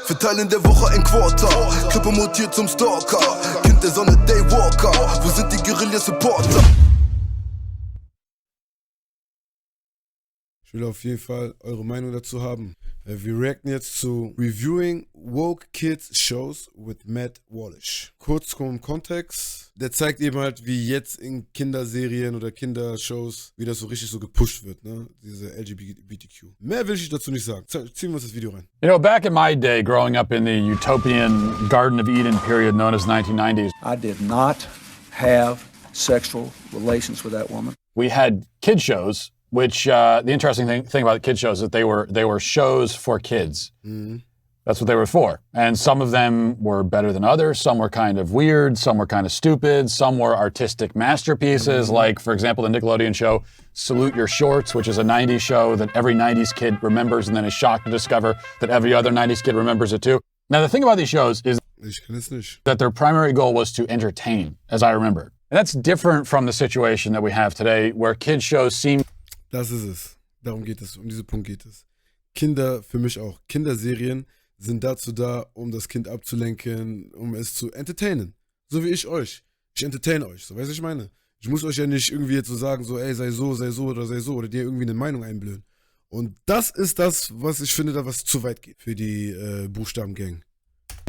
Verteilen der Woche ein Quarter. Krippe mutiert zum Stalker. Kind der Sonne, Daywalker. Wo sind die Guerilla-Supporter? Ich will auf jeden Fall eure Meinung dazu haben. Wir reacten jetzt zu Reviewing Woke Kids Shows with Matt Wallish. Kurz zum Kontext. Der zeigt eben halt, wie jetzt in Kinderserien oder Kindershows, wie das so richtig so gepusht wird, ne? Diese LGBTQ. Mehr will ich dazu nicht sagen. Ziehen wir uns das Video rein. You know, back in my day, growing up in the utopian Garden of Eden period known as 1990s, I did not have sexual relations with that woman. we had kid shows. Which the interesting thing about the kid shows is that they were shows for kids. Mm-hmm. That's what they were for. And some of them were better than others. Some were kind of weird. Some were kind of stupid. Some were artistic masterpieces. Mm-hmm. Like, for example, the Nickelodeon show Salute Your Shorts, which is a 90s show that every 90s kid remembers and then is shocked to discover that every other 90s kid remembers it too. Now, the thing about these shows is that their primary goal was to entertain, as I remember. And that's different from the situation that we have today, where kid shows seem... Das ist es. Darum geht es. Um diesen Punkt geht es. Kinder, für mich auch. Kinderserien sind dazu da, um das Kind abzulenken, um es zu entertainen. So wie ich euch. Ich entertain euch. So, weißt du, was ich meine? Ich muss euch ja nicht irgendwie jetzt so sagen, so, ey, sei so oder dir irgendwie eine Meinung einblöden. Und das ist das, was ich finde, da was zu weit geht für die Buchstaben-Gang.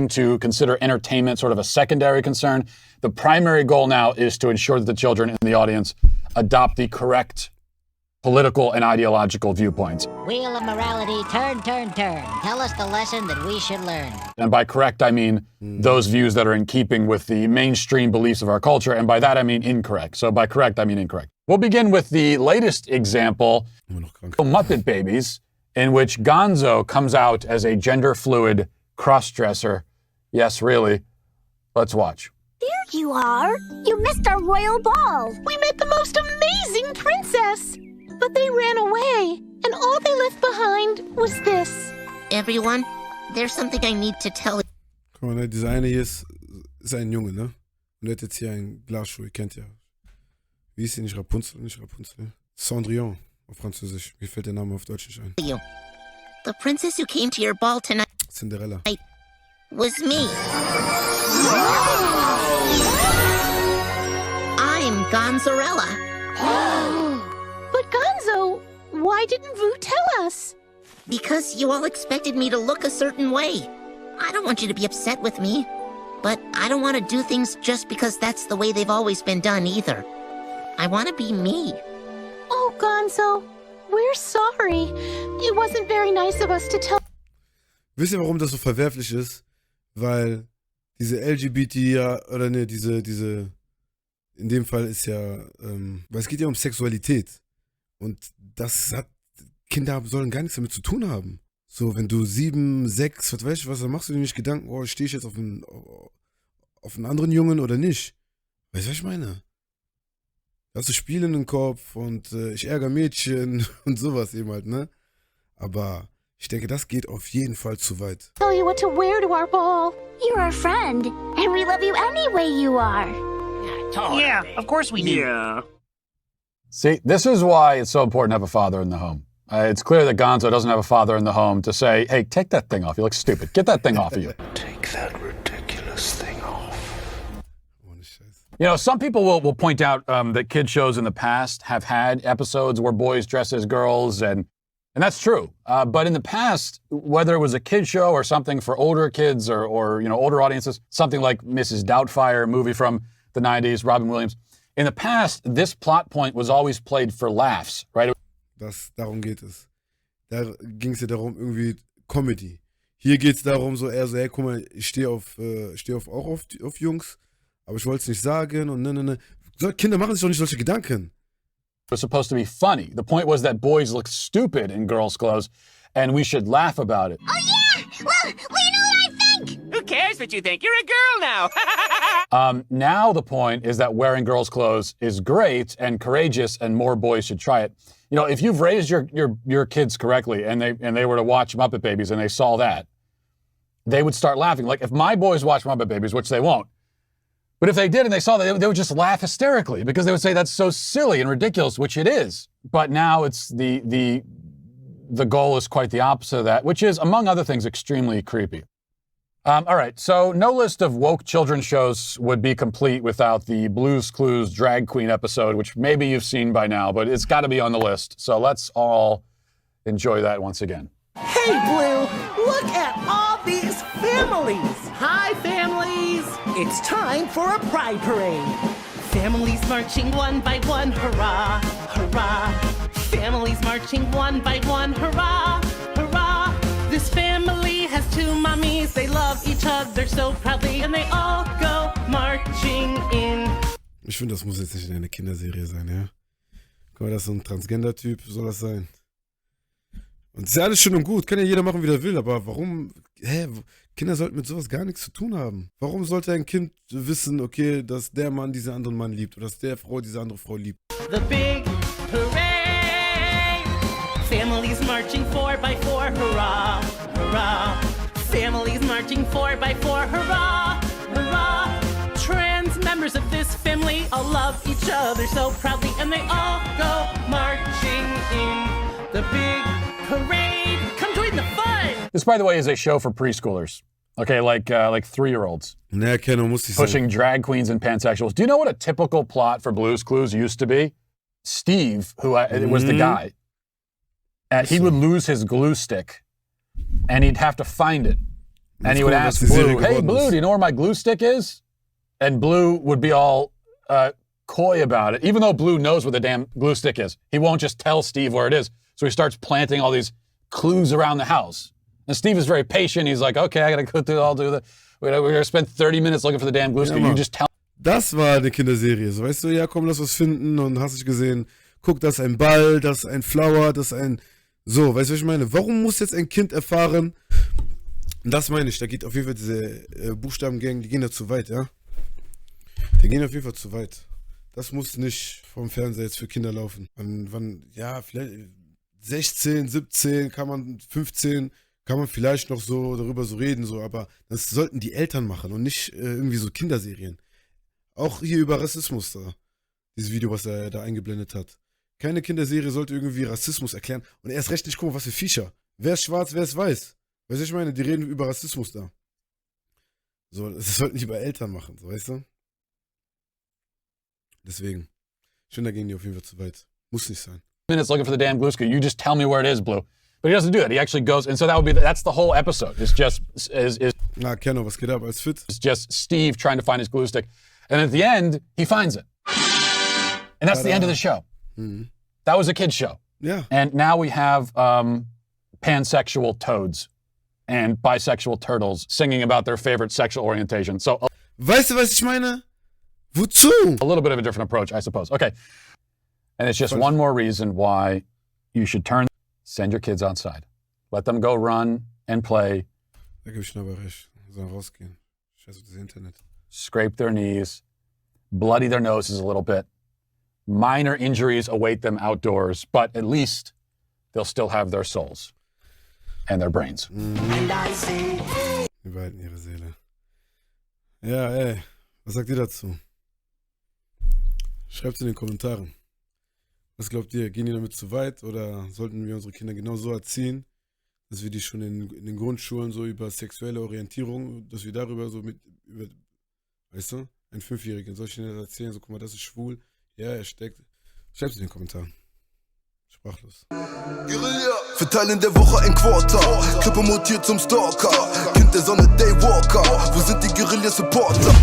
To consider entertainment sort of a secondary concern. The primary goal now is to ensure that the children in the audience adopt the correct political and ideological viewpoints. Wheel of morality, turn, turn, turn. Tell us the lesson that we should learn. And by correct, I mean those views that are in keeping with the mainstream beliefs of our culture. And by that, I mean incorrect. So by correct, I mean incorrect. We'll begin with the latest example, Muppet Babies, in which Gonzo comes out as a gender-fluid cross-dresser. Yes, really. Let's watch. There you are. You missed our royal ball. We met the most amazing princess. But they ran away, and all they left behind was this. Everyone, there's something I need to tell you. Guck mal, ne, dieser eine hier ist ein Junge, ne? Und der hat jetzt hier einen Glasschuh, ihr kennt ja. Wie ist sie? Nicht Rapunzel? Cendrillon auf Französisch. Mir fällt der Name auf Deutsch nicht ein. The princess who came to your ball tonight Cinderella. was me. I'm Gonzarella. But Gonzo, why didn't Vu tell us? Because you all expected me to look a certain way. I don't want you to be upset with me, but I don't want to do things just because that's the way they've always been done either. I want to be me. Oh, Gonzo, we're sorry. It wasn't very nice of us to tell. Wisst ihr, warum das so verwerflich ist? Weil diese LGBT ja, oder ne, diese, in dem Fall ist ja, weil es geht ja um Sexualität. Und das hat, Kinder sollen gar nichts damit zu tun haben. So, wenn du 7, 6, was weiß ich was, dann machst du dir nicht Gedanken, oh, stehe ich jetzt auf einen anderen Jungen oder nicht. Weißt du, was ich meine? Da hast du Spiele in den Kopf und ich ärgere Mädchen und sowas eben halt, ne? Aber ich denke, das geht auf jeden Fall zu weit. Tell you what to wear to our ball. You're our friend, and we love you any way you are. Yeah, of course we do. Yeah. See, this is why it's so important to have a father in the home. It's clear that Gonzo doesn't have a father in the home to say, hey, take that thing off. You look stupid. Get that thing off of you. Take that ridiculous thing off. You know, some people will point out that kid shows in the past have had episodes where boys dress as girls, and that's true. But in the past, whether it was a kid show or something for older kids or you know, older audiences, something like Mrs. Doubtfire, a movie from the 90s, Robin Williams. In the past, this plot point was always played for laughs, right? Darum geht es. Da ging es ja darum, irgendwie Comedy. Hier geht es darum, so eher so, hey, guck mal, ich stehe auch auf Jungs, aber ich wollte es nicht sagen und ne. So, Kinder machen sich doch nicht solche Gedanken. It was supposed to be funny. The point was that boys look stupid in girls' clothes, and we should laugh about it. Oh yeah! Well, you know what I think? Who cares what you think? You're a girl now. Now the point is that wearing girls' clothes is great and courageous, and more boys should try it. You know, if you've raised your kids correctly, and they were to watch Muppet Babies and they saw that, they would start laughing. Like if my boys watch Muppet Babies, which they won't, but if they did and they saw that, they would just laugh hysterically because they would say that's so silly and ridiculous, which it is. But now it's the the goal is quite the opposite of that, which is, among other things, extremely creepy. All right, so no list of woke children's shows would be complete without the Blue's Clues drag queen episode, which maybe you've seen by now, but it's got to be on the list. So let's all enjoy that once again. Hey, Blue, look at all these families. Hi, families. It's time for a pride parade. Families marching one by one, hurrah, hurrah. Families marching one by one, hurrah, hurrah. This family has two mommies. They love each other so proudly and they all go marching in. Ich finde, das muss jetzt nicht in einer Kinderserie sein, ja? Guck mal, das ist so ein Transgender-Typ, soll das sein? Und das ist ja alles schön und gut, kann ja jeder machen, wie er will, aber warum, Kinder sollten mit sowas gar nichts zu tun haben. Warum sollte ein Kind wissen, okay, dass der Mann diesen anderen Mann liebt oder dass der Frau diese andere Frau liebt? The big parade. Families marching 4 by 4, hurrah, hurrah. Families marching 4 by 4, hurrah, hurrah. Trans members of this family all love each other so proudly and they all go marching in the big parade. Come join the fun. This, by the way, is a show for preschoolers. Okay, like 3-year-olds. Naja, Kenno, muss ich sagen. Pushing drag queens and pansexuals. Do you know what a typical plot for Blue's Clues used to be? Steve, who was the guy, he would lose his glue stick, and he'd have to find it. And he would ask Blue, "Hey, Blue, do you know where my glue stick is?" And Blue would be all coy about it, even though Blue knows where the damn glue stick is. He won't just tell Steve where it is. So he starts planting all these clues around the house. And Steve is very patient. He's like, okay, I got to go through all, we're going to spend 30 minutes looking for the damn glue stick. You just tell. Das war eine Kinderserie. So, weißt du, ja, komm, lass was finden und hast dich gesehen. Guck, das ist ein Ball, das ist ein Flower, das ist ein... So, weißt du, was ich meine? Warum muss jetzt ein Kind erfahren? Und das meine ich, da geht auf jeden Fall diese Buchstabengang, die gehen da zu weit, ja? Die gehen auf jeden Fall zu weit. Das muss nicht vom Fernseher jetzt für Kinder laufen. Wann, ja, vielleicht 16, 17, 15, kann man vielleicht noch so darüber so reden, so, aber das sollten die Eltern machen und nicht irgendwie so Kinderserien. Auch hier über Rassismus da. Dieses Video, was er da eingeblendet hat. Keine Kinderserie sollte irgendwie Rassismus erklären. Und erst recht nicht gucken, was für Viecher. Wer ist schwarz, wer ist weiß? Weißt du, ich meine, die reden über Rassismus da. So, das sollten die bei Eltern machen, so, weißt du? Deswegen. Ich finde, da gehen die auf jeden Fall zu weit. Muss nicht sein. Minutes looking for the damn glue stick. You just tell me where it is, Blue. But he doesn't do that. He actually goes, and so that's the whole episode. It's just Na, Kenno, was geht ab? Alles fit? It's just Steve trying to find his glue stick, and at the end he finds it, and that's the end of the show. Mm-hmm. That was a kid's show. Yeah. And now we have pansexual toads and bisexual turtles singing about their favorite sexual orientation. So, weißt du, was ich meine? Wozu? A little bit of a different approach, I suppose. Okay. And it's just one more reason why you should send your kids outside. Let them go run and play. Da gebe ich aber recht. Sollen rausgehen. Scheiß auf das Internet. Scrape their knees, bloody their noses a little bit. Minor injuries await them outdoors, but at least they'll still have their souls and their brains. Die behalten ihre Seele. Ja, ey. Was sagt ihr dazu? Schreibt's in den Kommentaren. Was glaubt ihr? Gehen die damit zu weit oder sollten wir unsere Kinder genau so erziehen, dass wir die schon in den Grundschulen so über sexuelle Orientierung, dass wir darüber so über, weißt du, ein 5-Jährigen, soll ich ihnen das erzählen, so guck mal, das ist schwul, ja, er steckt. Schreibt's in den Kommentaren. Sprachlos. Guerilla. Verteilen der Woche ein Quarter. Krippe mutiert zum Stalker. Kind der Sonne, Daywalker. Wo sind die Guerilla-Supporter?